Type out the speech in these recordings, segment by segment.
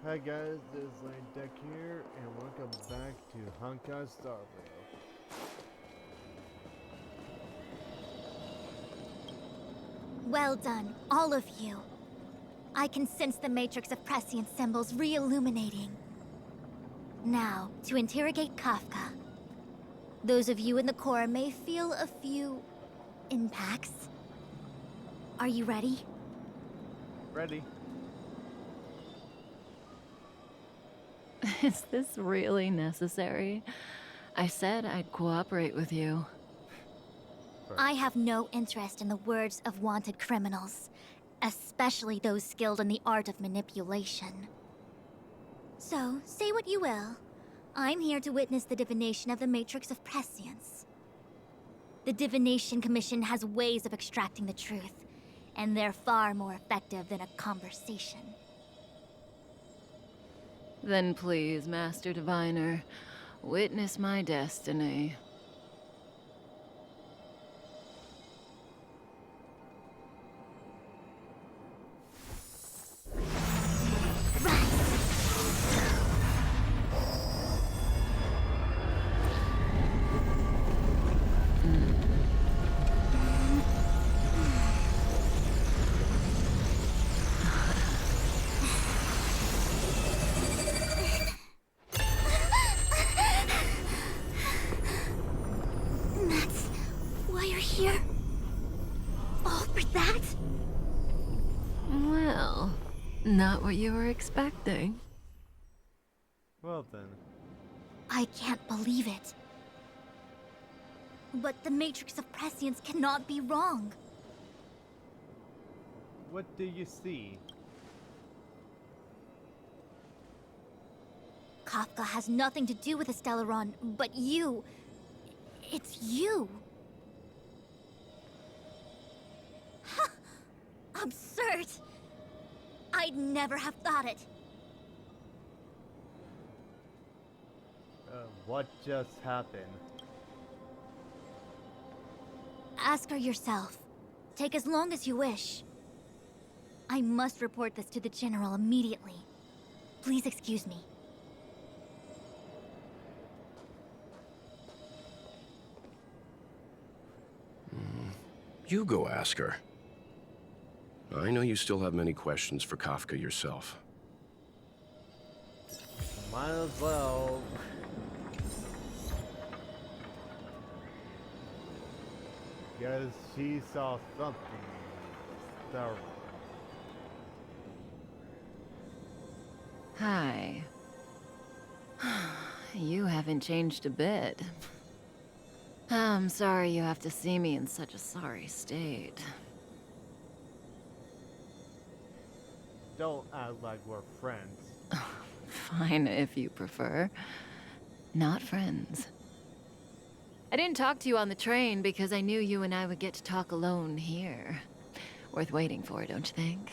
Hi guys, this is Lane Deck here, and welcome back to Honkai Starville. Well done, all of you. I can sense the matrix of prescient symbols re-illuminating. Now, to interrogate Kafka. Those of you in the core may feel a few impacts. Are you ready? Ready? Is this really necessary? I said I'd cooperate with you. I have no interest in the words of wanted criminals, especially those skilled in the art of manipulation. So, say what you will. I'm here to witness the divination of the matrix of prescience. The Divination Commission has ways of extracting the truth, and they're far more effective than a conversation. Then please, Master Diviner, witness my destiny. That's why you're here? All for that? Well, not what you were expecting. Well then. I can't believe it. But the matrix of prescience cannot be wrong. What do you see? Kafka has nothing to do with the Stellaron, but you... It's you. Absurd. I'd never have thought it. What just happened? Ask her yourself. Take as long as you wish. I must report this to the General immediately. Please excuse me. You go ask her. I know you still have many questions for Kafka yourself. Might as well. Because she saw something. Starville. Hi. You haven't changed a bit. I'm sorry you have to see me in such a sorry state. Don't act like we're friends. Fine, if you prefer. Not friends. I didn't talk to you on the train because I knew you and I would get to talk alone here. Worth waiting for, don't you think?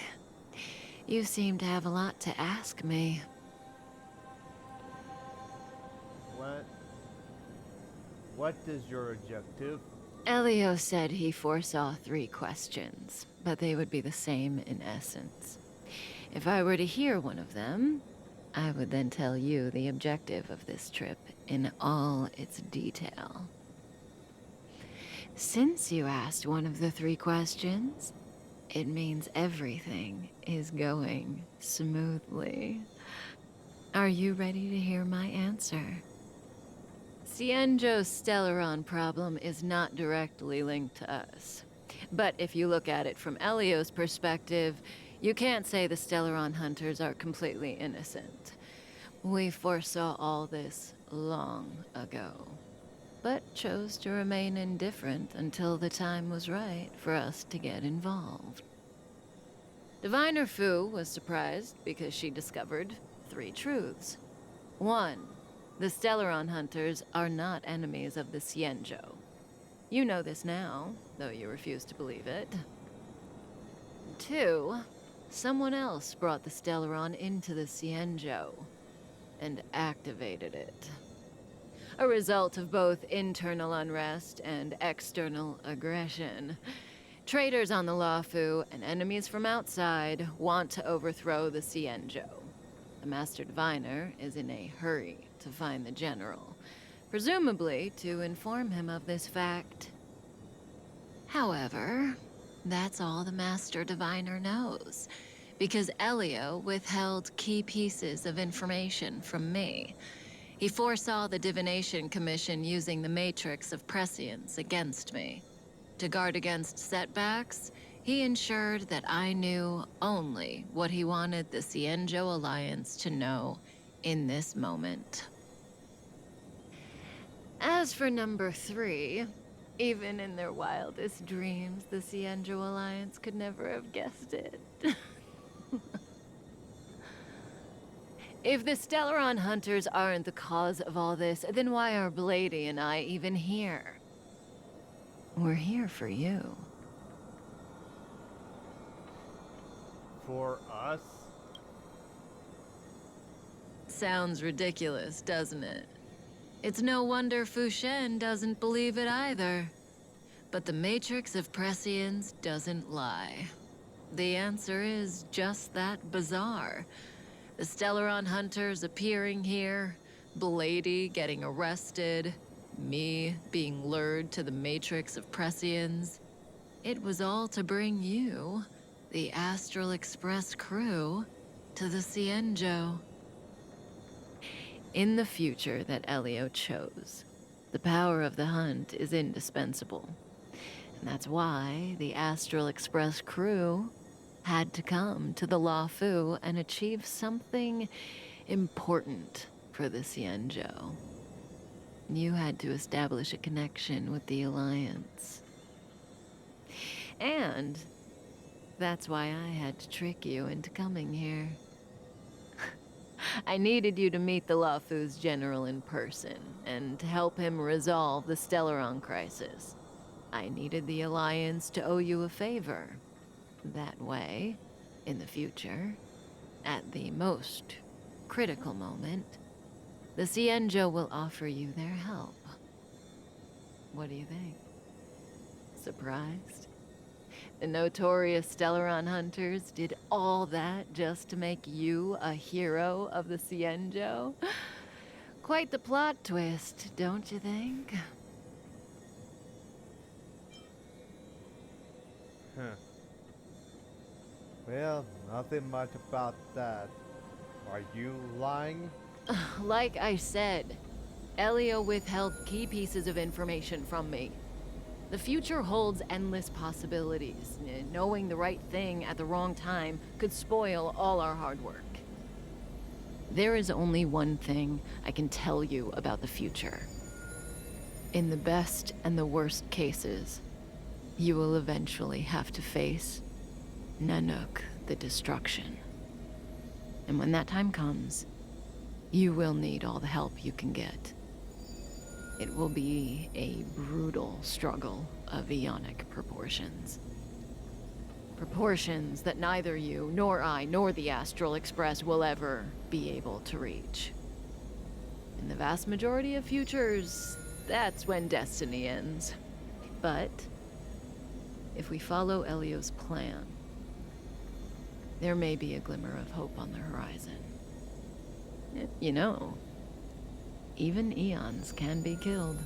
You seem to have a lot to ask me. What is your objective? Elio said he foresaw 3 questions, but they would be the same in essence. If I were to hear one of them, I would then tell you the objective of this trip in all its detail. Since you asked one of the 3 questions, it means everything is going smoothly. Are you ready to hear my answer? Cienjo's Stellaron problem is not directly linked to us. But if you look at it from Elio's perspective, you can't say the Stellaron hunters are completely innocent. We foresaw all this long ago, but chose to remain indifferent until the time was right for us to get involved. Diviner Fu was surprised because she discovered 3 truths. 1. The Stellaron hunters are not enemies of the Cienjo. You know this now, though you refuse to believe it. 2. Someone else brought the Stellaron into the Cienjo and activated it. A result of both internal unrest and external aggression. Traitors on the Luofu and enemies from outside want to overthrow the Cienjo. the Master Diviner is in a hurry to find the General, presumably to inform him of this fact. However, that's all the Master Diviner knows, because Elio withheld key pieces of information from me. He foresaw the Divination Commission using the Matrix of Prescience against me. To guard against setbacks, he ensured that I knew only what he wanted the Cienjo Alliance to know in this moment. As for number 3, even in their wildest dreams, the Cienjo Alliance could never have guessed it. If the Stellaron hunters aren't the cause of all this, then why are Blady and I even here? We're here for you. For us? Sounds ridiculous, doesn't it? It's no wonder Fushen doesn't believe it either. But the Matrix of Prescience doesn't lie. The answer is just that bizarre. The Stellaron hunters appearing here, Blady getting arrested, me being lured to the Matrix of Prescience. It was all to bring you, the Astral Express crew, to the Cienjo. In the future that Elio chose, the power of the hunt is indispensable. And that's why the Astral Express crew had to come to the Luofu and achieve something important for the Cienjo. You had to establish a connection with the Alliance. And that's why I had to trick you into coming here. I needed you to meet the Luofu's general in person and to help him resolve the Stellaron crisis. I needed the Alliance to owe you a favor. That way, in the future, at the most critical moment, the Cienjo will offer you their help. What do you think? Surprised? The notorious Stellaron hunters did all that just to make you a hero of the Cienjo? Quite the plot twist, don't you think? Huh. Well, nothing much about that. Are you lying? Like I said, Elio withheld key pieces of information from me. The future holds endless possibilities. Knowing the right thing at the wrong time could spoil all our hard work. There is only one thing I can tell you about the future. In the best and the worst cases, you will eventually have to face Nanook, the destruction. And when that time comes, you will need all the help you can get. It will be a brutal struggle of eonic proportions. Proportions that neither you, nor I, nor the Astral Express will ever be able to reach. In the vast majority of futures, that's when destiny ends. But if we follow Elio's plan, there may be a glimmer of hope on the horizon. You know, even eons can be killed.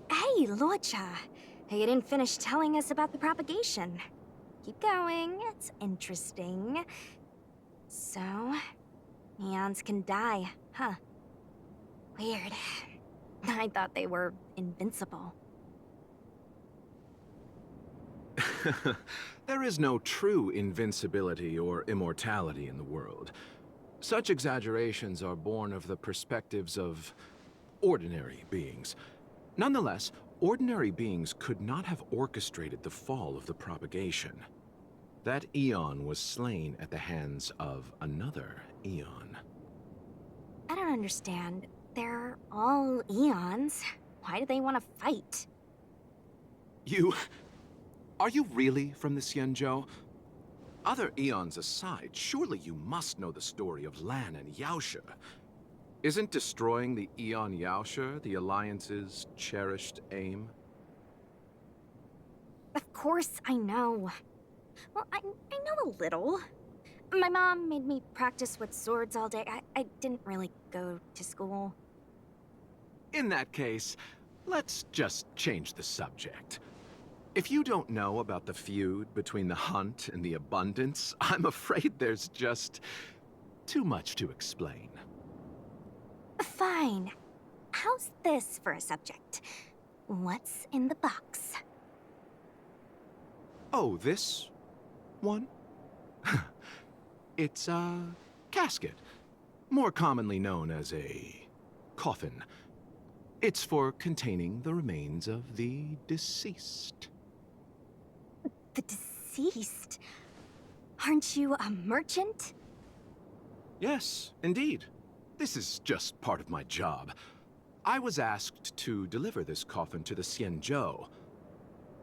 Hey, Lorcha. You didn't finish telling us about the propagation. Keep going, it's interesting. So, eons can die, huh? Weird. I thought they were invincible. There is no true invincibility or immortality in the world. Such exaggerations are born of the perspectives of ordinary beings. Nonetheless, ordinary beings could not have orchestrated the fall of the propagation. That eon was slain at the hands of another eon. I don't understand. They're all eons. Why do they want to fight? Are you really from the Cienjo? Other eons aside, surely you must know the story of Lan and Yaosha. Isn't destroying the Eon Yaosha the Alliance's cherished aim? Of course I know. Well, I know a little. My mom made me practice with swords all day. I didn't really go to school. In that case, let's just change the subject. If you don't know about the feud between the Hunt and the Abundance, I'm afraid there's just too much to explain. Fine. How's this for a subject? What's in the box? Oh, this one? It's a casket, more commonly known as a coffin. It's for containing the remains of the deceased. The deceased? Aren't you a merchant? Yes, indeed. This is just part of my job. I was asked to deliver this coffin to the Xianzhou.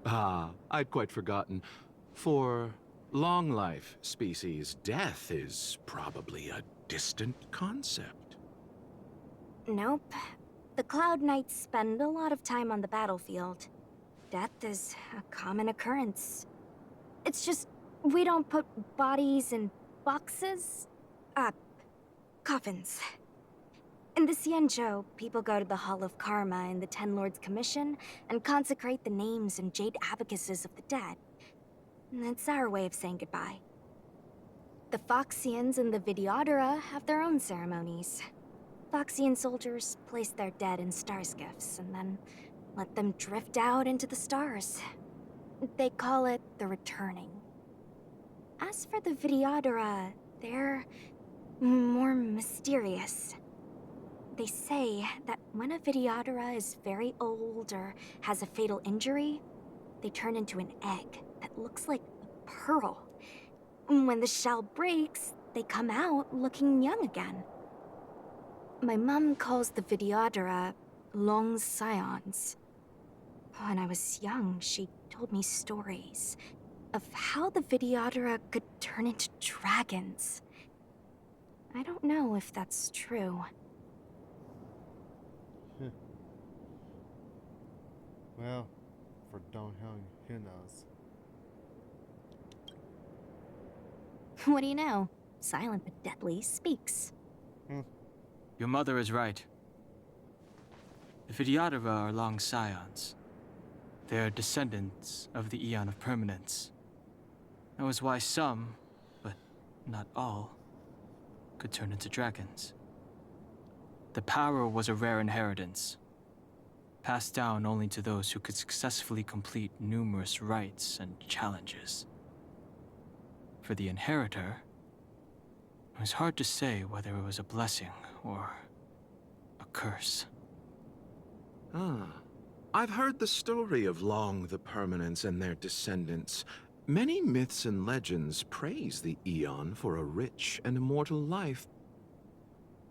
Ah, I'd quite forgotten. For long life species, death is probably a distant concept. Nope. The Cloud Knights spend a lot of time on the battlefield. Death is a common occurrence. It's just, we don't put bodies in boxes? Coffins. In the Xianzhou, people go to the Hall of Karma in the Ten Lords Commission and consecrate the names and jade abacuses of the dead. It's our way of saying goodbye. The Foxians and the Videodora have their own ceremonies. Foxian soldiers place their dead in star skiffs and then let them drift out into the stars. They call it the returning. As for the Videodora, they're more mysterious. They say that when a Videodora is very old or has a fatal injury, they turn into an egg that looks like a pearl. When the shell breaks, they come out looking young again. My mom calls the Videodora long scions. When I was young, she told me stories of how the Videodora could turn into dragons. I don't know if that's true. Well, for Dong Hyung, who knows? What do you know? Silent but deadly speaks. Your mother is right. The Vidyadhara are long scions. They are descendants of the Eon of Permanence. That was why some, but not all, could turn into dragons. The power was a rare inheritance, passed down only to those who could successfully complete numerous rites and challenges. For the inheritor, it was hard to say whether it was a blessing or a curse. Ah, I've heard the story of Long the Permanence and their descendants. Many myths and legends praise the Eon for a rich and immortal life.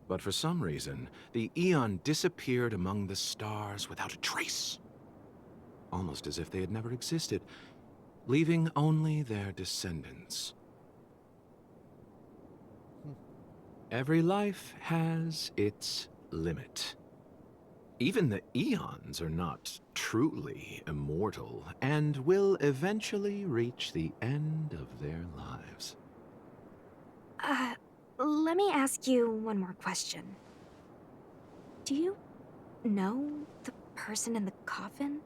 But for some reason, the Eon disappeared among the stars without a trace. Almost as if they had never existed, leaving only their descendants. Every life has its limit. Even the Eons are not truly immortal and will eventually reach the end of their lives. Let me ask you one more question. Do you know the person in the coffin?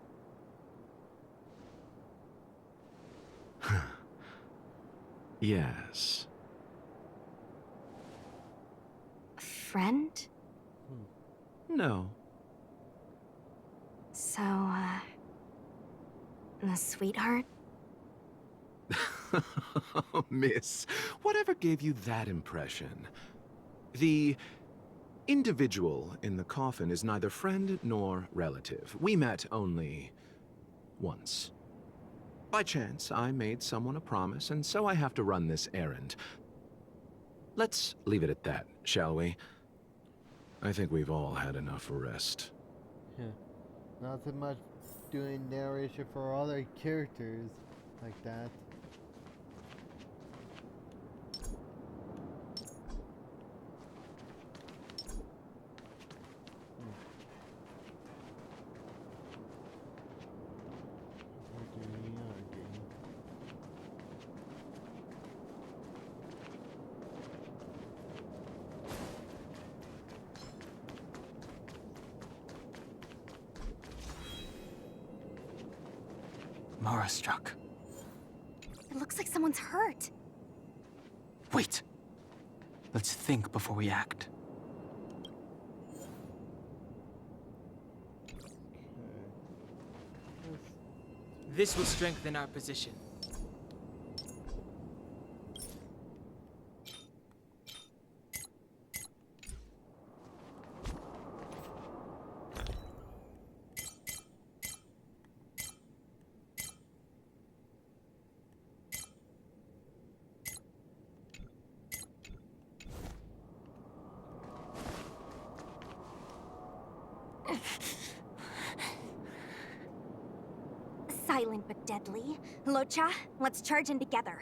Yes. A friend? No. So, a sweetheart? Miss, whatever gave you that impression? The individual in the coffin is neither friend nor relative. We met only once. By chance, I made someone a promise, and so I have to run this errand. Let's leave it at that, shall we? I think we've all had enough rest. Yeah. Not so much doing narration for other characters like that. Mara struck. It looks like someone's hurt. Wait! Let's think before we act. This will strengthen our position. Silent but deadly. Locha, let's charge in together.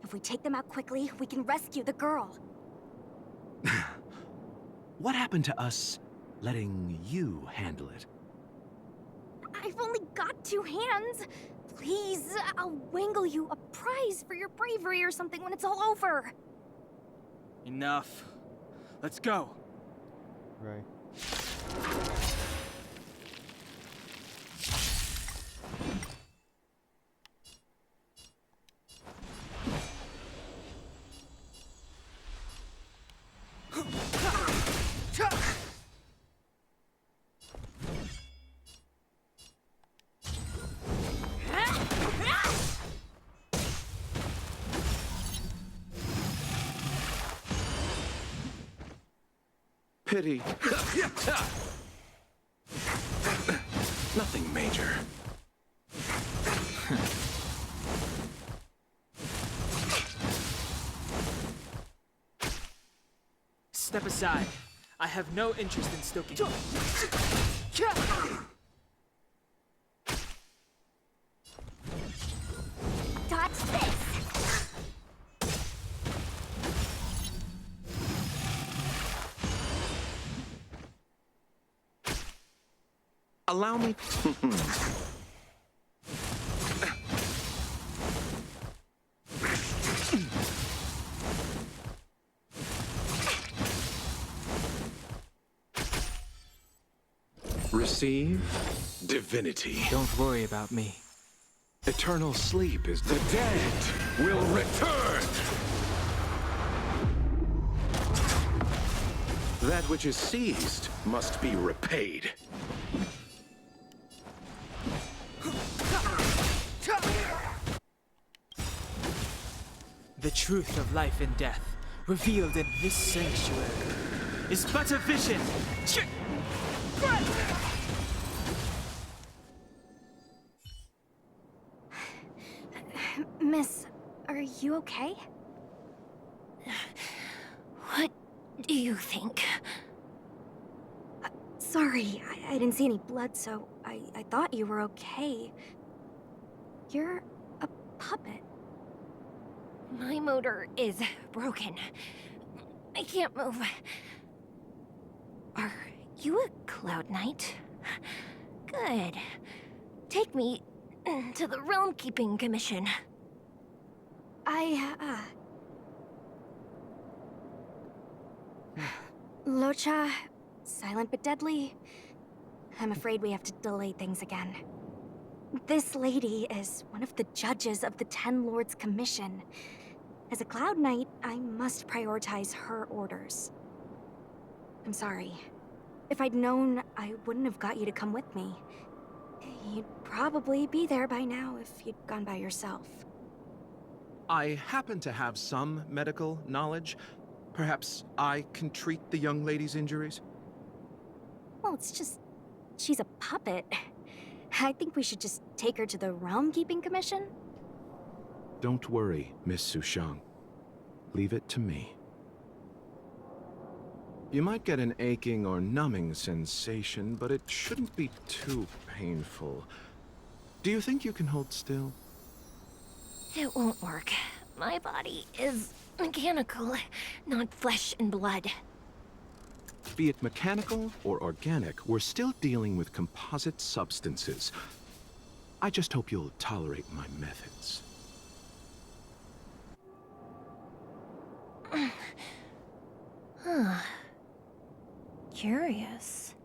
If we take them out quickly, we can rescue the girl. What happened to us letting you handle it? I've only got 2 hands. Please, I'll wangle you a prize for your bravery or something when it's all over. Enough. Let's go. Right. Pity. Nothing major. Step aside. I have no interest in stoking. Dodge this! Allow me... Receive divinity. Don't worry about me. Eternal sleep is The dead will return. That which is seized must be repaid. The truth of life and death, revealed in this sanctuary, is but a vision. Miss, are you okay? What do you think? Sorry, I didn't see any blood, so I thought you were okay. You're a puppet. My motor is broken. I can't move. Are you a Cloud Knight? Good. Take me to the Realm Keeping Commission. Locha, silent but deadly. I'm afraid we have to delay things again. This lady is one of the judges of the Ten Lords Commission. As a Cloud Knight, I must prioritize her orders. I'm sorry. If I'd known, I wouldn't have got you to come with me. You'd probably be there by now if you'd gone by yourself. I happen to have some medical knowledge. Perhaps I can treat the young lady's injuries? Well, it's just... she's a puppet. I think we should just take her to the Realm Keeping Commission. Don't worry, Miss Sushang. Leave it to me. You might get an aching or numbing sensation, but it shouldn't be too painful. Do you think you can hold still? It won't work. My body is mechanical, not flesh and blood. Be it mechanical or organic, we're still dealing with composite substances. I just hope you'll tolerate my methods. Huh. Curious.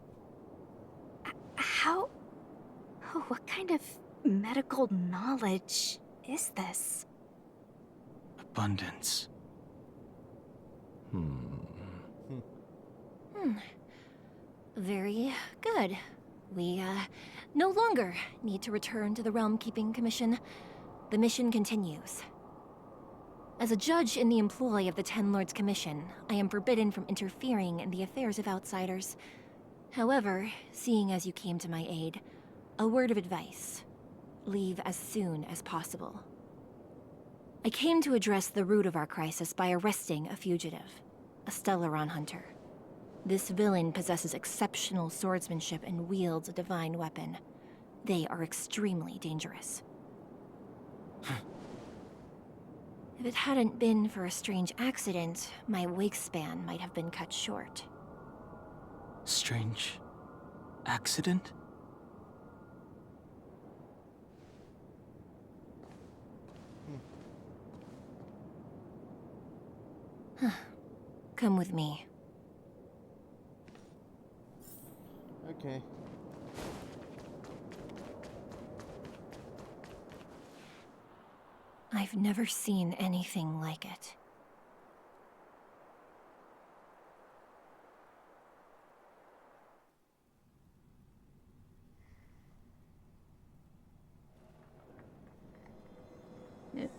How... oh, what kind of medical knowledge is this? Abundance. Very good. We, no longer need to return to the Realm Keeping Commission. The mission continues. As a judge in the employ of the Ten Lords Commission, I am forbidden from interfering in the affairs of outsiders. However, seeing as you came to my aid, a word of advice. Leave as soon as possible. I came to address the root of our crisis by arresting a fugitive, a Stellaron hunter. This villain possesses exceptional swordsmanship and wields a divine weapon. They are extremely dangerous. If it hadn't been for a strange accident, my wake span might have been cut short. Strange accident? Come with me. Okay. I've never seen anything like it.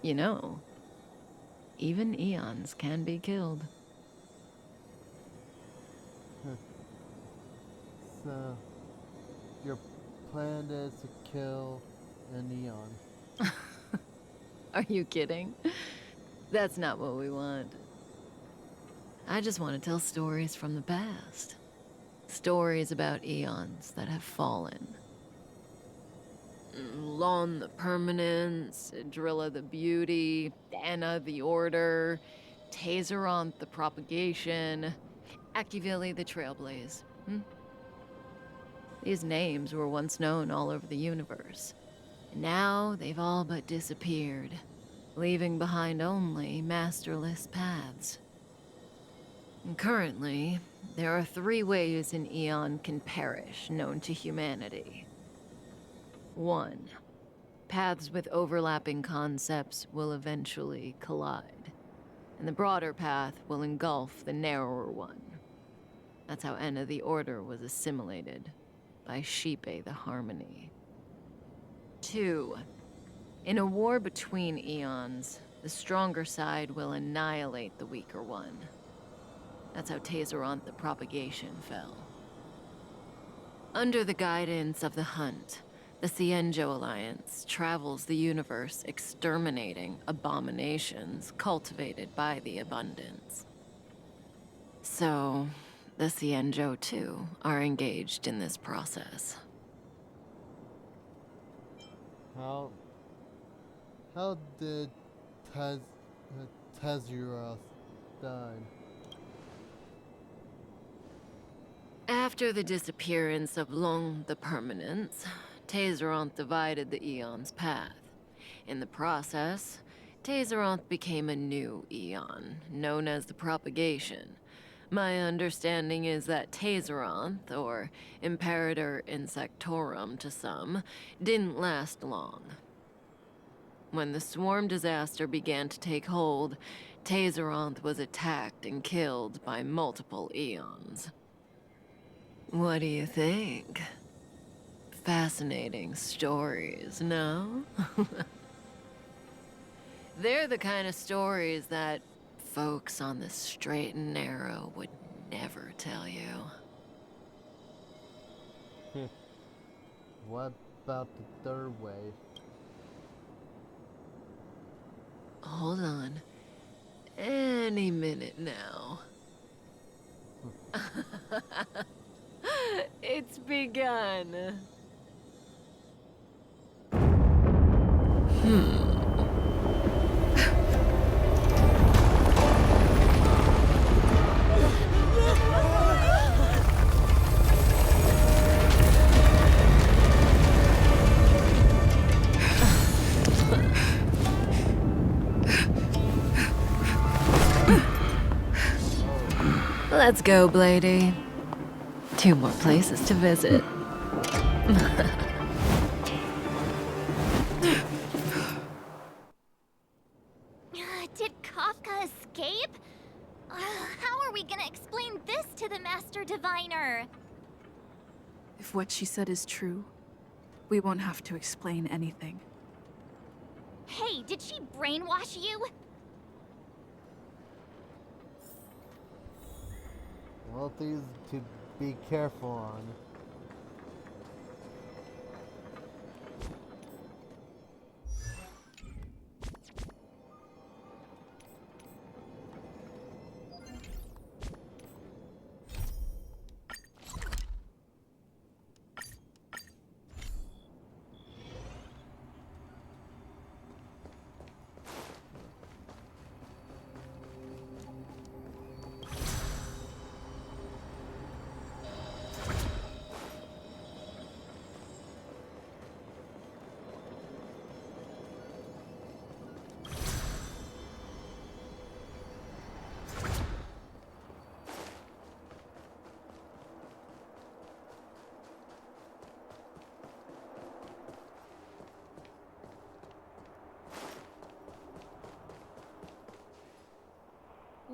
You know, even eons can be killed. So, your plan is to kill an Eon. Are you kidding? That's not what we want. I just want to tell stories from the past. Stories about eons that have fallen. Lon the Permanence, Drilla the Beauty, Anna the Order, Tazeronth the Propagation, Akivili the Trailblaze. These names were once known all over the universe. And now they've all but disappeared, leaving behind only masterless paths. And currently, there are 3 ways an eon can perish known to humanity. 1. Paths with overlapping concepts will eventually collide, and the broader path will engulf the narrower one. That's how Enna the Order was assimilated by Sheepe the Harmony. 2. In a war between eons, the stronger side will annihilate the weaker one. That's how Tazeronth the Propagation fell. Under the guidance of the Hunt, the Cienjo Alliance travels the universe exterminating abominations cultivated by the Abundance. So, the Cienjo, too, are engaged in this process. How did Tazeroth die? After the disappearance of Long the Permanence, Tazeronth divided the Eon's path. In the process, Tazeronth became a new Eon, known as the Propagation. My understanding is that Tazeronth, or Imperator Insectorum to some, didn't last long. When the swarm disaster began to take hold, Tazeronth was attacked and killed by multiple Eons. What do you think? Fascinating stories, no? They're the kind of stories that folks on the straight and narrow would never tell you. What about the third way? Hold on. Any minute now. It's begun. Let's go, Blady. 2 more places to visit. Did Kafka escape? How are we gonna explain this to the Master Diviner? If what she said is true, we won't have to explain anything. Hey, did she brainwash you? Well, things to be careful on.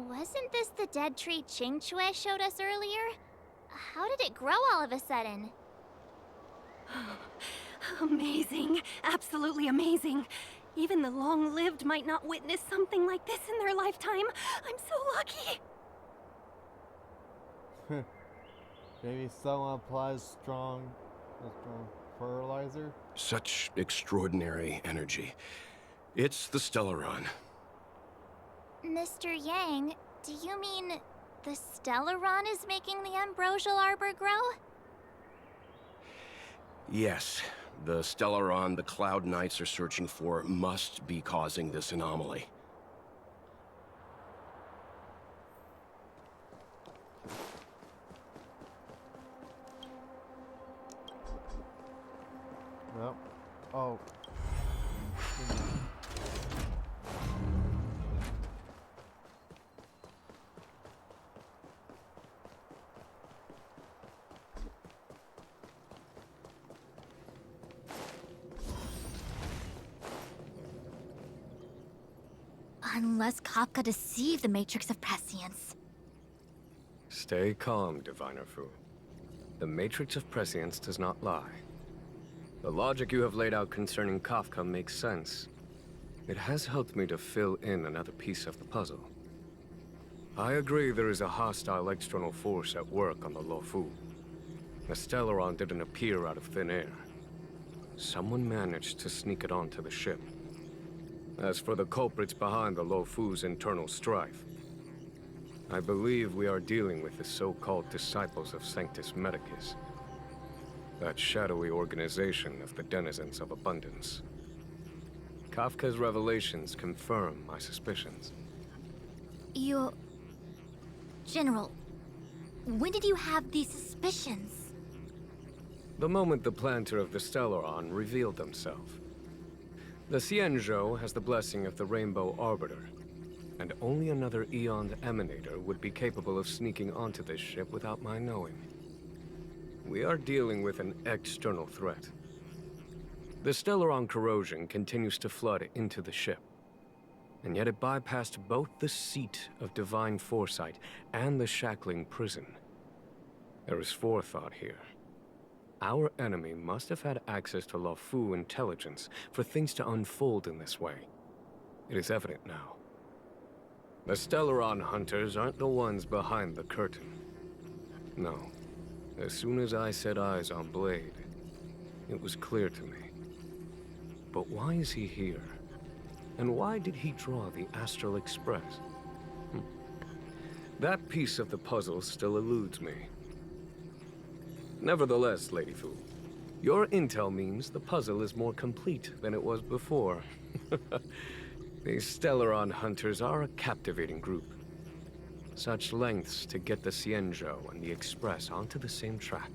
Wasn't this the dead tree Ching Chue showed us earlier? How did it grow all of a sudden? Amazing. Absolutely amazing. Even the long-lived might not witness something like this in their lifetime. I'm so lucky. Maybe someone applies a strong fertilizer. Such extraordinary energy. It's the Stellaron. Mr. Yang, do you mean the Stellaron is making the ambrosial arbor grow? Yes, the Stellaron the Cloud Knights are searching for must be causing this anomaly. Well, oh. Unless Kafka deceived the Matrix of Prescience. Stay calm, Diviner Fu. The Matrix of Prescience does not lie. The logic you have laid out concerning Kafka makes sense. It has helped me to fill in another piece of the puzzle. I agree there is a hostile external force at work on the Luofu. The Stellaron didn't appear out of thin air. Someone managed to sneak it onto the ship. As for the culprits behind the Luofu's internal strife, I believe we are dealing with the so-called Disciples of Sanctus Medicus. That shadowy organization of the denizens of abundance. Kafka's revelations confirm my suspicions. General, when did you have these suspicions? The moment the planter of the Stellaron revealed himself. The Xianzhou has the blessing of the Rainbow Arbiter, and only another Eon's Emanator would be capable of sneaking onto this ship without my knowing. We are dealing with an external threat. The Stellaron corrosion continues to flood into the ship, and yet it bypassed both the seat of divine foresight and the shackling prison. There is forethought here. Our enemy must have had access to Luofu intelligence for things to unfold in this way. It is evident now. The Stellaron hunters aren't the ones behind the curtain. No. As soon as I set eyes on Blade, it was clear to me. But why is he here? And why did he draw the Astral Express? That piece of the puzzle still eludes me. Nevertheless, Lady Fu, your intel means the puzzle is more complete than it was before. These Stellaron hunters are a captivating group. Such lengths to get the Xianzhou and the Express onto the same track.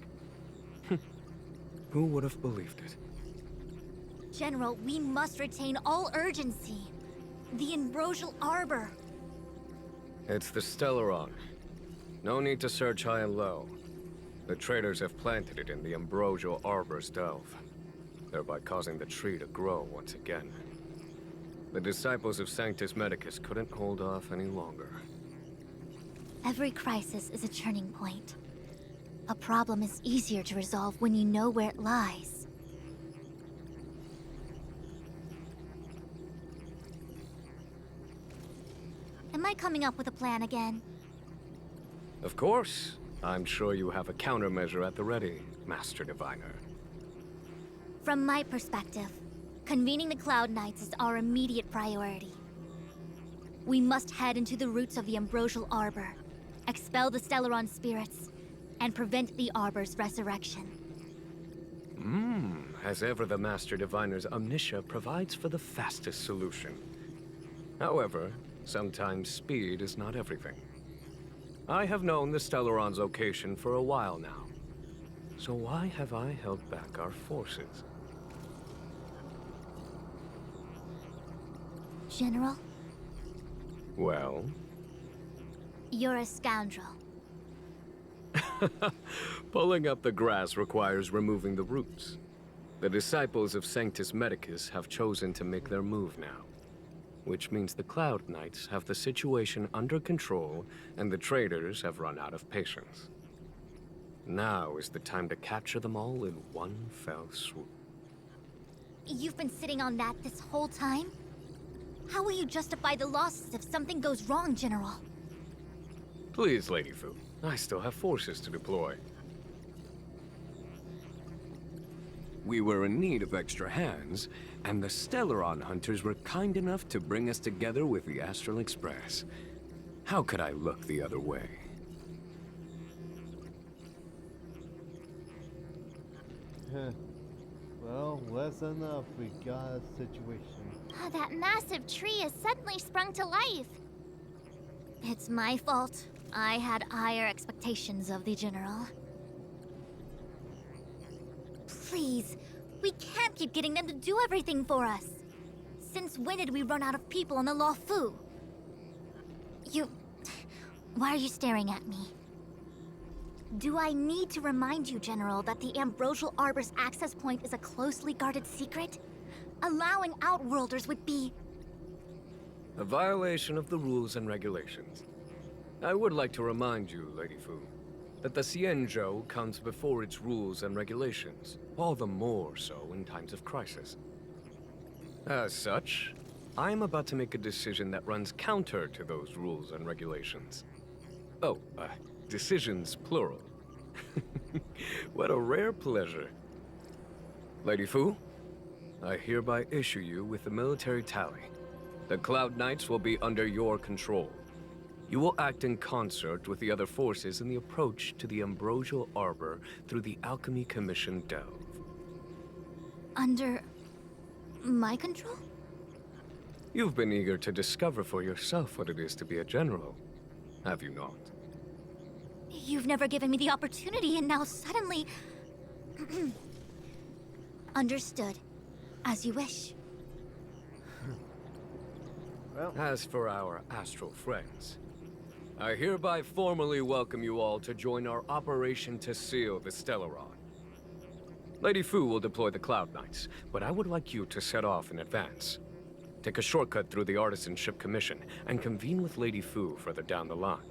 Who would have believed it? General, we must retain all urgency. The ambrosial arbor. It's the Stellaron. No need to search high and low. The traders have planted it in the ambrosial arbor's delve, thereby causing the tree to grow once again. The disciples of Sanctus Medicus couldn't hold off any longer. Every crisis is a turning point. A problem is easier to resolve when you know where it lies. Am I coming up with a plan again? Of course. I'm sure you have a countermeasure at the ready, Master Diviner. From my perspective, convening the Cloud Knights is our immediate priority. We must head into the roots of the Ambrosial Arbor, expel the Stellaron spirits, and prevent the Arbor's resurrection. As ever, the Master Diviner's omniscia provides for the fastest solution. However, sometimes speed is not everything. I have known the Stellaron's location for a while now. So why have I held back our forces? General, Well? you're a scoundrel. Pulling up the grass requires removing the roots. The disciples of Sanctus Medicus have chosen to make their move now. Which means the Cloud Knights have the situation under control, and the traitors have run out of patience. Now is the time to capture them all in one fell swoop. You've been sitting on that this whole time? How will you justify the losses if something goes wrong, General? Please, Lady Fu. I still have forces to deploy. We were in need of extra hands, and the Stellaron hunters were kind enough to bring us together with the Astral Express. How could I look the other way? Well, lesson up. We got a situation. Oh, that massive tree has suddenly sprung to life. It's my fault. I had higher expectations of the General. Please, we can't keep getting them to do everything for us. Since when did we run out of people on the Luofu? Why are you staring at me? Do I need to remind you, General, that the Ambrosial Arbor's access point is a closely guarded secret? Allowing Outworlders would be... A violation of the rules and regulations. I would like to remind you, Lady Fu, that the Xianzhou comes before its rules and regulations, all the more so in times of crisis. As such, I am about to make a decision that runs counter to those rules and regulations. Oh, decisions plural. What a rare pleasure. Lady Fu, I hereby issue you with the military tally. The Cloud Knights will be under your control. You will act in concert with the other forces in the approach to the Ambrosial Arbor through the Alchemy Commission Delve. Under... my control? You've been eager to discover for yourself what it is to be a general, have you not? You've never given me the opportunity, and now suddenly... Understood. As you wish. Well, As for our astral friends, I hereby formally welcome you all to join our operation to seal the Stellaron. Lady Fu will deploy the Cloud Knights, but I would like you to set off in advance. Take a shortcut through the Artisanship Commission and convene with Lady Fu further down the line.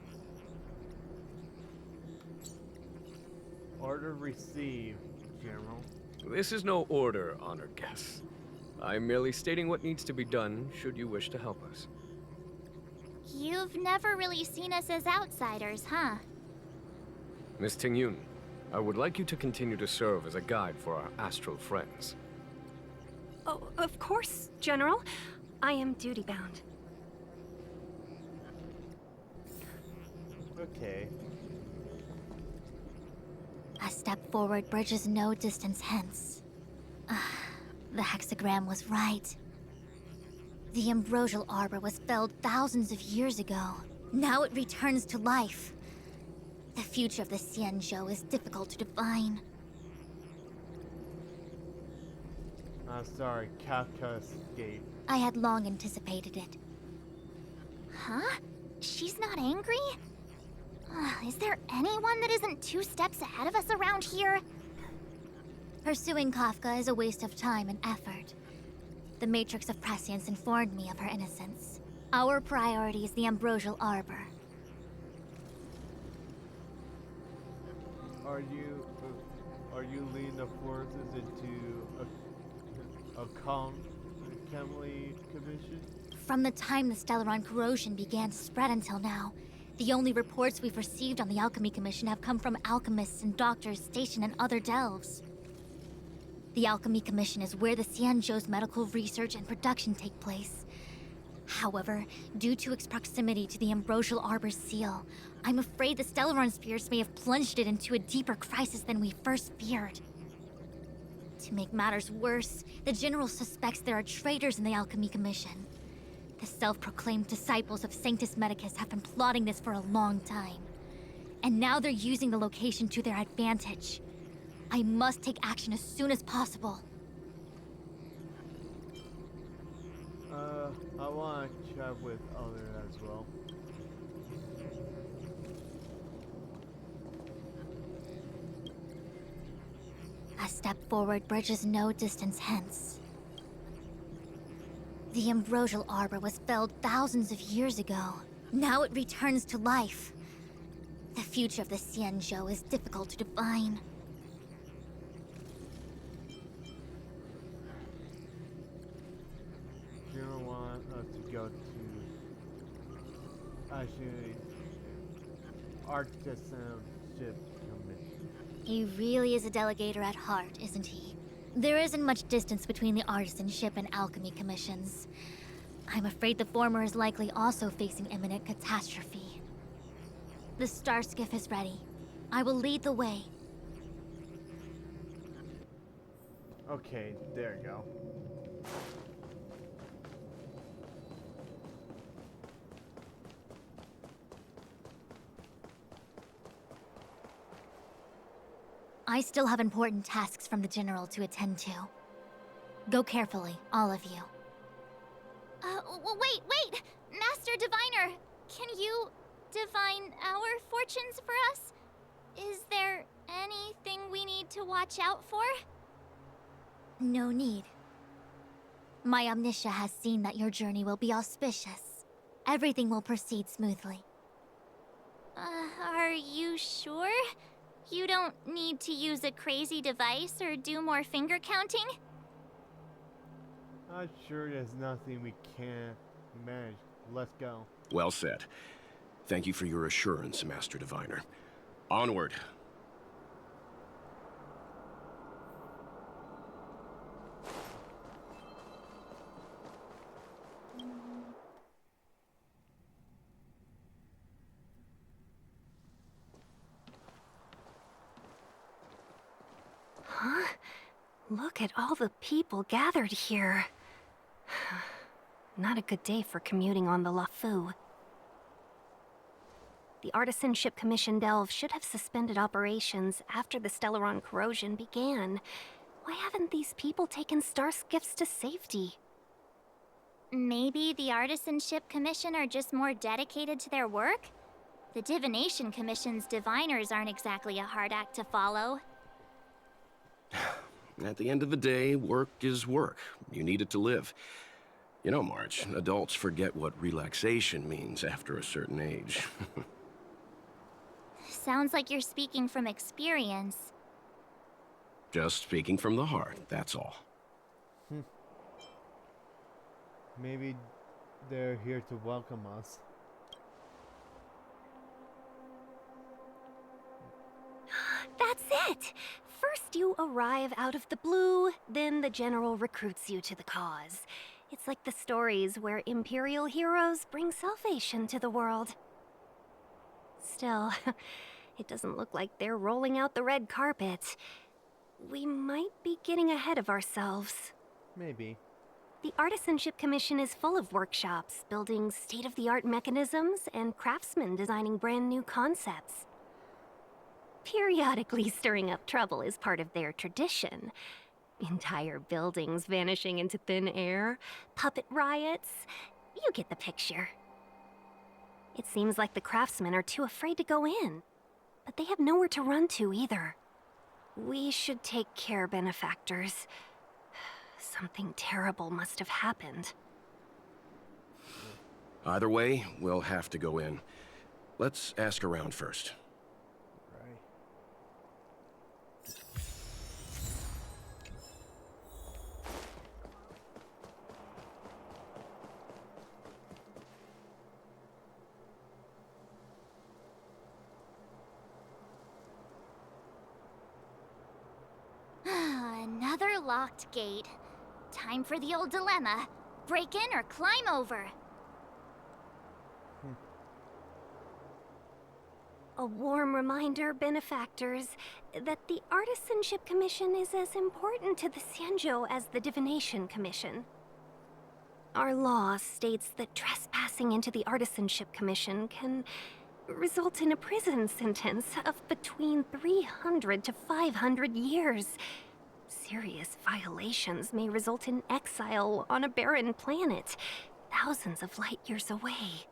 order received, General. This is no order, honored guests. I'm merely stating what needs to be done should you wish to help us. You've never really seen us as outsiders, huh? Miss Tingyun, I would like you to continue to serve as a guide for our astral friends. Oh, of course, General. I am duty-bound. Okay. A step forward bridges no distance hence. The hexagram was right. The Ambrosial Arbor was felled thousands of years ago. Now it returns to life. The future of the Xianzhou is difficult to define. I'm sorry, Kafka escaped. I had long anticipated it. Huh? She's not angry? Is there anyone that isn't 2 steps ahead of us around here? Pursuing Kafka is a waste of time and effort. The Matrix of Prescience informed me of her innocence. Our priority is the Ambrosial Arbor. Are you leading the forces into a Chemly commission? From the time the Stellaron corrosion began to spread until now, the only reports we've received on the Alchemy Commission have come from alchemists and doctors stationed in other delves. The Alchemy Commission is where the Xianzhou's medical research and production take place. However, due to its proximity to the Ambrosial Arbor's seal, I'm afraid the Stellaron spirits may have plunged it into a deeper crisis than we first feared. To make matters worse, the General suspects there are traitors in the Alchemy Commission. The self-proclaimed disciples of Sanctus Medicus have been plotting this for a long time. And now they're using the location to their advantage. I must take action as soon as possible. I want to chat with other as well. A step forward bridges no distance hence. The Ambrosial Arbor was felled thousands of years ago. Now it returns to life. The future of the Xianzhou is difficult to define. You don't want us to go to actually artisan ship commission. He really is a delegator at heart, isn't he? There isn't much distance between the artisanship and alchemy commissions. I'm afraid the former is likely also facing imminent catastrophe. The star skiff is ready. I will lead the way. Okay, there you go. I still have important tasks from the General to attend to. Go carefully, all of you. Wait! Master Diviner! Can you divine our fortunes for us? Is there anything we need to watch out for? No need. My Omniscia has seen that your journey will be auspicious. Everything will proceed smoothly. Are you sure? You don't need to use a crazy device or do more finger counting? I'm sure there's nothing we can't manage. Let's go. Well said. Thank you for your assurance, Master Diviner. Onward. Huh? Look at all the people gathered here. Not a good day for commuting on the LaFu. The Artisanship Commission Delve should have suspended operations after the Stellaron corrosion began. Why haven't these people taken star skiffs to safety? Maybe the Artisanship Commission are just more dedicated to their work? The Divination Commission's diviners aren't exactly a hard act to follow. At the end of the day, work is work. You need it to live. You know, March, adults forget what relaxation means after a certain age. Sounds like you're speaking from experience. Just speaking from the heart, that's all. Maybe they're here to welcome us. That's it! First you arrive out of the blue, then the General recruits you to the cause. It's like the stories where Imperial heroes bring salvation to the world. Still, it doesn't look like they're rolling out the red carpet. We might be getting ahead of ourselves. Maybe. The Artisanship Commission is full of workshops, building state-of-the-art mechanisms and craftsmen designing brand new concepts. Periodically stirring up trouble is part of their tradition. Entire buildings vanishing into thin air, puppet riots. You get the picture. It seems like the craftsmen are too afraid to go in, but they have nowhere to run to either. We should take care, benefactors. Something terrible must have happened. Either way, we'll have to go in. Let's ask around first. Right. Another locked gate. Time for the old dilemma. Break in or climb over. A warm reminder, benefactors, that the Artisanship Commission is as important to the Xianzhou as the Divination Commission. Our law states that trespassing into the Artisanship Commission can result in a prison sentence of between 300 to 500 years. Serious violations may result in exile on a barren planet, thousands of light years away.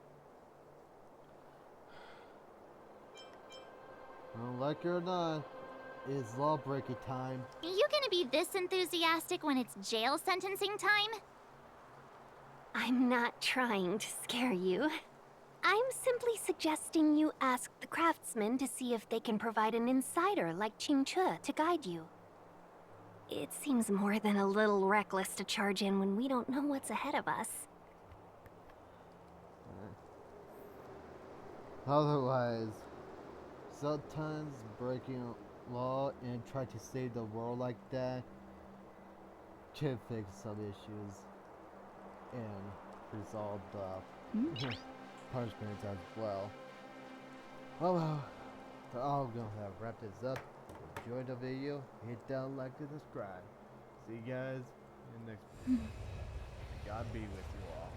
Well, like it or not, it's law-breaking time. You gonna be this enthusiastic when it's jail sentencing time? I'm not trying to scare you. I'm simply suggesting you ask the craftsmen to see if they can provide an insider like Qingche to guide you. It seems more than a little reckless to charge in when we don't know what's ahead of us. Otherwise, sometimes breaking law and try to save the world like that can fix some issues and resolve the punishments as well. Well, so I'm gonna have to wrap this up. Enjoy the video, hit that like and subscribe. See you guys in the next video. God be with you all.